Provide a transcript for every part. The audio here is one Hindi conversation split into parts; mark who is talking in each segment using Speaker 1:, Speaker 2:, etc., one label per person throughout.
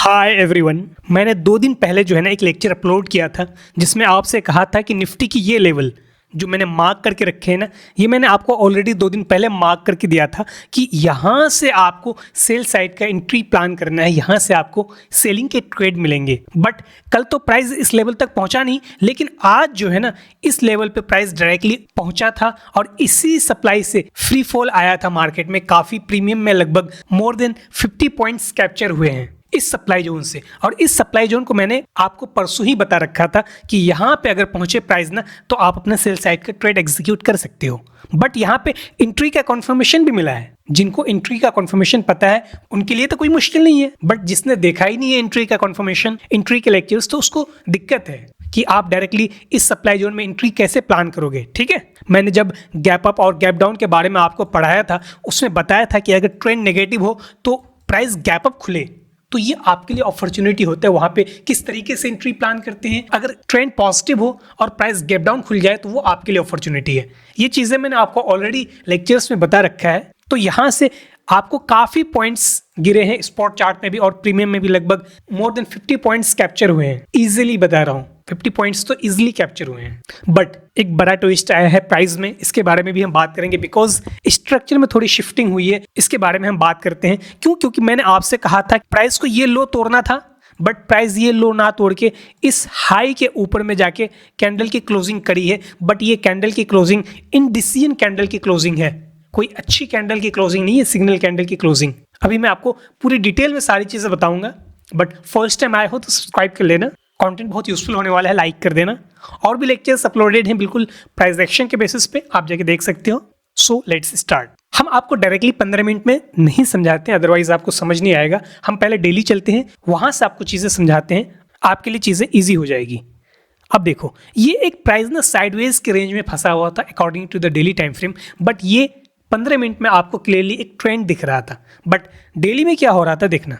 Speaker 1: Hi everyone. मैंने 2 दिन पहले जो है ना एक लेक्चर अपलोड किया था जिसमें आपसे कहा था कि निफ्टी की ये लेवल जो मैंने मार्क करके रखे हैं ना, ये मैंने आपको ऑलरेडी 2 दिन पहले मार्क करके दिया था कि यहाँ से आपको सेल साइड का एंट्री प्लान करना है, यहाँ से आपको सेलिंग के ट्रेड मिलेंगे। बट कल तो प्राइस इस लेवल तक पहुँचा नहीं, लेकिन आज जो है ना इस लेवल पे प्राइस डायरेक्टली पहुँचा था और इसी सप्लाई से फ्री फॉल आया था मार्केट में। काफ़ी प्रीमियम में लगभग मोर देन 50 पॉइंट्स कैप्चर हुए हैं इस सप्लाई जोन से। और इस सप्लाई जोन को मैंने आपको परसों ही बता रखा था कि यहाँ पे अगर पहुंचे प्राइस ना तो आप अपने सेल साइड का ट्रेड एग्जीक्यूट कर सकते हो। बट यहाँ पे एंट्री का कंफर्मेशन भी मिला है। जिनको एंट्री का कंफर्मेशन पता है उनके लिए तो कोई मुश्किल नहीं है, बट जिसने देखा ही नहीं है एंट्री का कंफर्मेशन, एंट्री के लेक्चर्स, तो उसको दिक्कत है कि आप डायरेक्टली इस सप्लाई जोन में एंट्री कैसे प्लान करोगे। ठीक है, मैंने जब गैप अप और गैप डाउन के बारे में आपको पढ़ाया था उसमें बताया था कि अगर ट्रेंड नेगेटिव हो तो प्राइस गैप अप खुले तो ये आपके लिए अपॉर्चुनिटी होता है। वहां पे किस तरीके से एंट्री प्लान करते हैं। अगर ट्रेंड पॉजिटिव हो और प्राइस गैप डाउन खुल जाए तो वो आपके लिए अपॉर्चुनिटी है। ये चीजें मैंने आपको ऑलरेडी लेक्चर्स में बता रखा है। तो यहां से आपको काफी पॉइंट्स गिरे हैं स्पॉट चार्ट में भी और प्रीमियम में भी। लगभग मोर देन 50 पॉइंट्स कैप्चर हुए हैं। इजीली बता रहा हूं, 50 पॉइंट्स तो इजीली कैप्चर हुए हैं। बट एक बड़ा ट्विस्ट आया है प्राइस में, इसके बारे में भी हम बात करेंगे बिकॉज स्ट्रक्चर में थोड़ी शिफ्टिंग हुई है। इसके बारे में हम बात करते हैं। क्यों? क्योंकि मैंने आपसे कहा था प्राइस को ये लो तोड़ना था, बट प्राइस ये लो ना तोड़ के इस हाई के ऊपर में जाके कैंडल की क्लोजिंग करी है। बट ये कैंडल की क्लोजिंग इंडिसिजन कैंडल की क्लोजिंग है, कोई अच्छी कैंडल की क्लोजिंग नहीं है, सिग्नल कैंडल की क्लोजिंग। अभी मैं आपको पूरी डिटेल में सारी चीजें बताऊंगा। बट फर्स्ट टाइम आए हो तो सब्सक्राइब कर लेना, कंटेंट बहुत यूजफुल होने वाला है, लाइक कर देना। और भी लेक्चर्स अपलोडेड हैं बिल्कुल प्राइस एक्शन के बेसिस पे, आप जाके देख सकते हो। So let's start. हम आपको डायरेक्टली 15 मिनट में नहीं समझाते हैं, अदरवाइज आपको समझ नहीं आएगा। हम पहले डेली चलते हैं, वहां से आपको चीजें समझाते हैं, आपके लिए चीजें ईजी हो जाएगी। अब देखो, ये एक प्राइस ना साइडवेज के रेंज में फंसा हुआ था according to the daily time frame, but ये 15 मिनट में आपको क्लियरली एक ट्रेंड दिख रहा था। बट डेली में क्या हो रहा था देखना।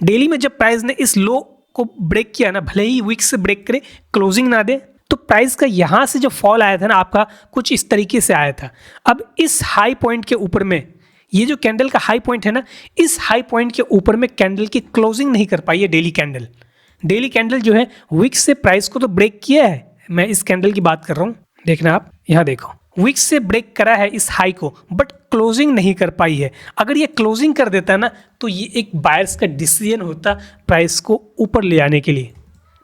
Speaker 1: डेली में जब प्राइस ने इस लो को ब्रेक किया ना, भले ही वीक से ब्रेक करे, क्लोजिंग ना दे, तो प्राइस का यहां से जो फॉल आया था ना आपका कुछ इस तरीके से आया था। अब इस हाई पॉइंट के ऊपर में, ये जो कैंडल का हाई पॉइंट है ना, इस हाई पॉइंट के ऊपर में कैंडल की क्लोजिंग नहीं कर पाई है डेली कैंडल। डेली कैंडल जो है वीक से प्राइस को तो ब्रेक किया है, मैं इस कैंडल की बात कर रहा हूं। देखना आप यहां देखो, वीक से ब्रेक करा है इस हाई को, बट क्लोजिंग नहीं कर पाई है। अगर ये क्लोजिंग कर देता ना तो ये एक बायर्स का डिसीजन होता प्राइस को ऊपर ले आने के लिए।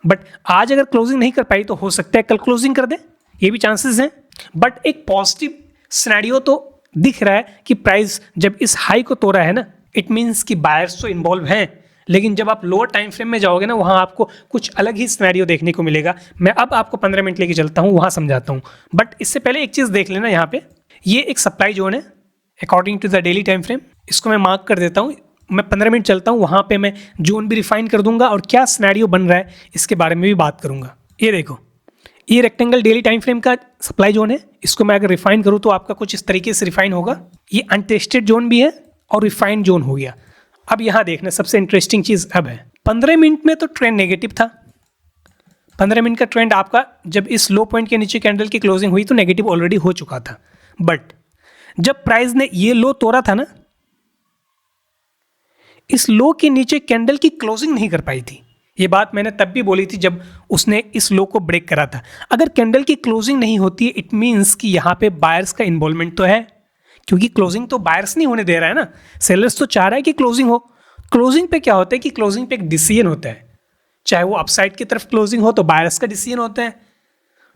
Speaker 1: बट आज अगर क्लोजिंग नहीं कर पाई तो हो सकता है कल क्लोजिंग कर दे, ये भी चांसेस हैं। बट एक पॉजिटिव सिनेरियो तो दिख रहा है कि प्राइस जब इस हाई को तोड़ा है ना, इट मीन्स कि बायर्स तो इन्वॉल्व हैं। लेकिन जब आप लोअर टाइम फ्रेम में जाओगे ना, वहां आपको कुछ अलग ही सिनेरियो देखने को मिलेगा। मैं अब आपको 15 मिनट लेके चलता हूं, वहां समझाता हूं। बट इससे पहले एक चीज देख लेना, यहाँ पे ये एक सप्लाई जोन है according to the daily time frame. इसको मैं मार्क कर देता हूं। मैं 15 मिनट चलता हूं, वहां पे मैं जोन भी रिफाइन कर दूंगा और क्या सिनेरियो बन रहा है इसके बारे में भी बात करूंगा। ये देखो, ये रेक्टेंगल डेली टाइम फ्रेम का सप्लाई जोन है। इसको मैं अगर रिफाइन करूं तो आपका कुछ इस तरीके से रिफाइन होगा। ये अनटेस्टेड जोन भी है और रिफाइंड जोन हो गया। अब यहां देखना, सबसे इंटरेस्टिंग चीज अब है, 15 मिनट में तो ट्रेंड नेगेटिव था। 15 मिनट का ट्रेंड आपका जब इस लो पॉइंट के नीचे कैंडल की क्लोजिंग हुई तो नेगेटिव ऑलरेडी हो चुका था। बट जब प्राइस ने ये लो तोड़ा था ना, इस लो के नीचे कैंडल की क्लोजिंग नहीं कर पाई थी। ये बात मैंने तब भी बोली थी जब उसने इस लो को ब्रेक करा था। अगर कैंडल की क्लोजिंग नहीं होती है, इट मीन्स कि यहां पे बायर्स का इन्वॉल्वमेंट तो है, क्योंकि क्लोजिंग तो बायर्स नहीं होने दे रहा है ना, सेलर्स तो चाह रहा है कि क्लोजिंग हो। क्लोजिंग पे क्या होता है कि क्लोजिंग पे एक डिसीजन होता है, चाहे वो अपसाइड की तरफ क्लोजिंग हो तो बायर्स का डिसीजन होता है,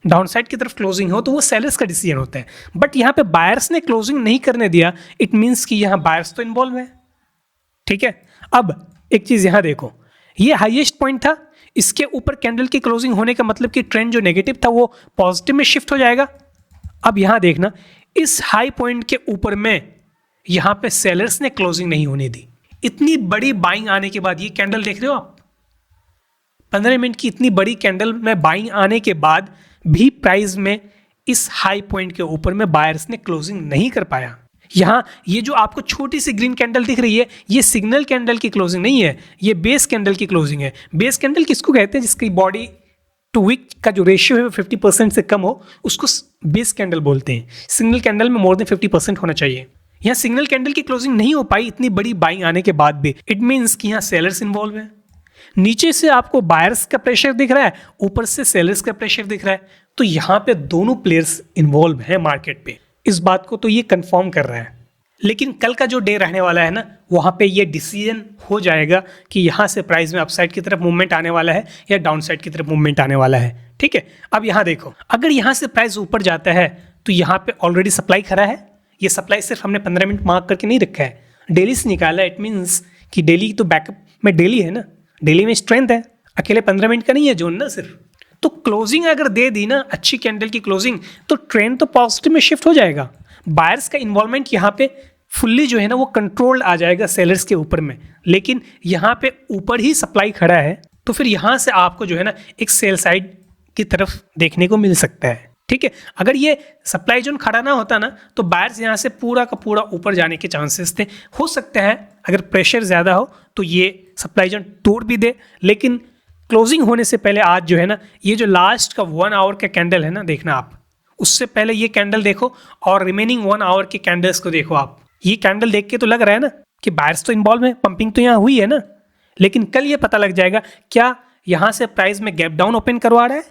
Speaker 1: डाउन साइड की तरफ क्लोजिंग हो तो वो सेलर्स का डिसीजन होता है। बट यहाँ पे बायर्स ने क्लोजिंग नहीं करने दिया, इट मीन्स कि यहाँ बायर्स तो इन्वॉल्व है। ठीक है, अब एक चीज यहां देखो, ये हाईएस्ट पॉइंट था, इसके ऊपर कैंडल की क्लोजिंग होने का मतलब कि ट्रेंड जो नेगेटिव था वो पॉजिटिव में शिफ्ट हो जाएगा। अब यहां देखना, इस हाई पॉइंट के ऊपर में यहां पे सेलर्स ने क्लोजिंग नहीं होने दी। इतनी बड़ी बाइंग आने के बाद, ये कैंडल देख रहे हो आप, 15 मिनट की इतनी बड़ी कैंडल में बाइंग आने के बाद भी प्राइस में इस हाई पॉइंट के ऊपर में बायर्स ने क्लोजिंग नहीं कर पाया। यहां ये जो आपको छोटी सी ग्रीन कैंडल दिख रही है, ये सिग्नल कैंडल की क्लोजिंग नहीं है, ये बेस कैंडल की क्लोजिंग है। बेस कैंडल किसको कहते हैं? जिसकी बॉडी टू वीक का जो रेशियो है 50% से कम हो, उसको बेस कैंडल बोलते हैं। सिग्नल कैंडल में मोर देन 50% होना चाहिए। यहाँ सिग्नल कैंडल की क्लोजिंग नहीं हो पाई इतनी बड़ी बाइंग आने के बाद भी, इट मीन्स कि यहाँ सेलर्स इन्वॉल्व है। नीचे से आपको बायर्स का प्रेशर दिख रहा है, ऊपर से सेलर्स का प्रेशर दिख रहा है, तो यहाँ पे दोनों प्लेयर्स इन्वॉल्व हैं मार्केट पे। इस बात को तो ये कंफर्म कर रहा है। लेकिन कल का जो डे रहने वाला है ना, वहाँ पे ये डिसीजन हो जाएगा कि यहाँ से प्राइस में अपसाइड की तरफ मूवमेंट आने वाला है या डाउन साइड की तरफ मूवमेंट आने वाला है। ठीक है, अब यहाँ देखो, अगर यहाँ से प्राइस ऊपर जाता है तो यहाँ पे ऑलरेडी सप्लाई खड़ा है। ये सप्लाई सिर्फ हमने 15 मिनट मार्क करके नहीं रखा है, डेली से निकाला है। इट मीन्स कि डेली तो बैकअप में डेली है ना, डेली में स्ट्रेंथ है, अकेले 15 मिनट का नहीं है जोन ना सिर्फ। तो क्लोजिंग अगर दे दी ना अच्छी कैंडल की क्लोजिंग, तो ट्रेंड तो पॉजिटिव में शिफ्ट हो जाएगा। बायर्स का इन्वॉल्वमेंट यहाँ पे फुल्ली जो है ना वो कंट्रोल्ड आ जाएगा सेलर्स के ऊपर में। लेकिन यहाँ पे ऊपर ही सप्लाई खड़ा है, तो फिर यहाँ से आपको जो है ना एक सेल साइड की तरफ देखने को मिल सकता है। ठीक है, अगर ये सप्लाई जोन खड़ा ना होता ना, तो बायर्स यहाँ से पूरा का पूरा ऊपर जाने के चांसेस थे। हो सकता है अगर प्रेशर ज़्यादा हो तो ये सप्लाई जोन तोड़ भी दे। लेकिन क्लोजिंग होने से पहले आज जो है ना, ये जो लास्ट का 1 आवर का कैंडल है ना, देखना आप, उससे पहले ये कैंडल देखो और रिमेनिंग 1 आवर के कैंडल्स को देखो आप। ये कैंडल देख के तो लग रहा है ना कि बायर्स तो इन्वॉल्व है, पंपिंग तो यहाँ हुई है ना। लेकिन कल ये पता लग जाएगा क्या यहाँ से प्राइस में गैप डाउन ओपन करवा रहा है,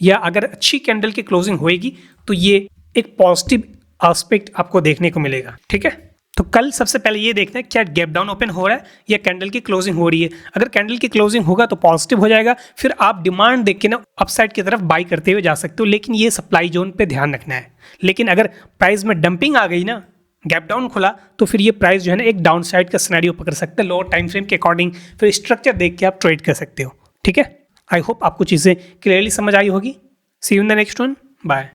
Speaker 1: या अगर अच्छी कैंडल की क्लोजिंग होएगी तो ये एक पॉजिटिव एस्पेक्ट आपको देखने को मिलेगा। ठीक है, तो कल सबसे पहले ये देखना है क्या गैप डाउन ओपन हो रहा है या कैंडल की क्लोजिंग हो रही है। अगर कैंडल की क्लोजिंग होगा तो पॉजिटिव हो जाएगा, फिर आप डिमांड देख के ना अपसाइड की तरफ बाई करते हुए जा सकते हो। लेकिन ये सप्लाई जोन पे ध्यान रखना है। लेकिन अगर प्राइस में डंपिंग आ गई ना, गैप डाउन खुला, तो फिर ये प्राइस जो है ना एक डाउन साइड का सिनेरियो पकड़ सकता है लोअर टाइम फ्रेम के अकॉर्डिंग। फिर स्ट्रक्चर देख के आप ट्रेड कर सकते हो। ठीक है, आई होप आपको चीज़ें क्लियरली समझ आई होगी। See you in the next one, bye.